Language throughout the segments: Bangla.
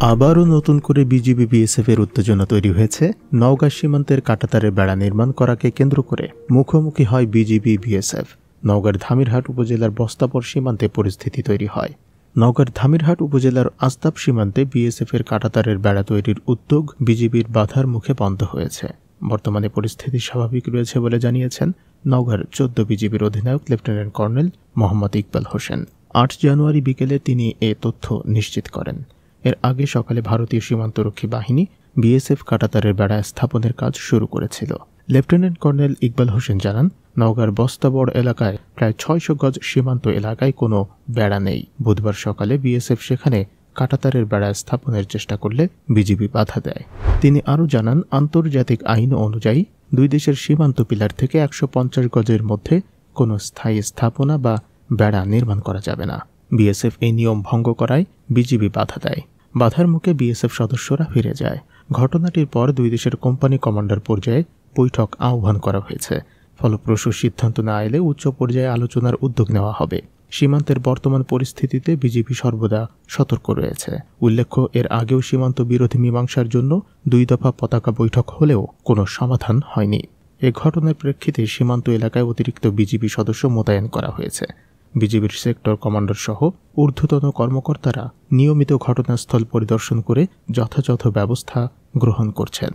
আবারও নতুন করে বিজিবি বিএসএফ এর উত্তেজনা তৈরি হয়েছে। নওগাঁ সীমান্তের কাঁটাতারের বেড়া নির্মাণ করাকে কেন্দ্র করে মুখোমুখি হয় বিজিবি বিএসএফ। নওগাঁর ধামিরহাট উপজেলার বস্তাপর সীমান্তে পরিস্থিতি তৈরি হয়। নওগাঁর ধামিরহাট উপজেলার আস্তাব সীমান্তে বিএসএফ এর কাঁটাতারের বেড়া তৈরির উদ্যোগ বিজিবির বাধার মুখে বন্ধ হয়েছে। বর্তমানে পরিস্থিতি স্বাভাবিক রয়েছে বলে জানিয়েছেন নওগাঁর 14 বিজিবির অধিনায়ক লেফটেন্যান্ট কর্নেল মোহাম্মদ ইকবাল হোসেন। 8 জানুয়ারি বিকেলে তিনি এ তথ্য নিশ্চিত করেন। এর আগে সকালে ভারতীয় সীমান্তরক্ষী বাহিনী বিএসএফ কাঁটাতারের বেড়া স্থাপনের কাজ শুরু করেছিল। লেফটেন্যান্ট কর্নেল ইকবাল হোসেন জানান, নওগাঁর বস্তাবড় এলাকায় প্রায় 600 গজ সীমান্ত এলাকায় কোনো বেড়া নেই। বুধবার সকালে বিএসএফ সেখানে কাঁটাতারের বেড়া স্থাপনের চেষ্টা করলে বিজিবি বাধা দেয়। তিনি আরও জানান, আন্তর্জাতিক আইন অনুযায়ী দুই দেশের সীমান্ত পিলার থেকে 150 গজের মধ্যে কোনো স্থায়ী স্থাপনা বা বেড়া নির্মাণ করা যাবে না। বিএসএফ এই নিয়ম ভঙ্গ করায় বিজিবি বাধা দেয়। বাধার মুখে বিএসএফ সদস্যরা ফিরে যায়। ঘটনাটির পর দুই দেশের কোম্পানি কমান্ডার পর্যায়ে বৈঠক আহ্বান করা হয়েছে। ফলপ্রসূ সিদ্ধান্ত না এলে উচ্চ পর্যায়ে আলোচনার উদ্যোগ নেওয়া হবে। সীমান্তের বর্তমান পরিস্থিতিতে বিজিবি সর্বদা সতর্ক রয়েছে। উল্লেখ্য, এর আগেও সীমান্ত বিরোধী মীমাংসার জন্য 2 দফা পতাকা বৈঠক হলেও কোনো সমাধান হয়নি। এ ঘটনার প্রেক্ষিতে সীমান্ত এলাকায় অতিরিক্ত বিজিবি সদস্য মোতায়েন করা হয়েছে। বিজিবির সেক্টর কমান্ডার সহ ঊর্ধ্বতন কর্মকর্তারা নিয়মিত ঘটনাস্থল পরিদর্শন করে যথাযথ ব্যবস্থা গ্রহণ করছেন।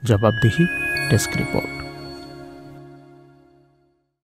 জবাবদিহি ডেস্ক রিপোর্ট।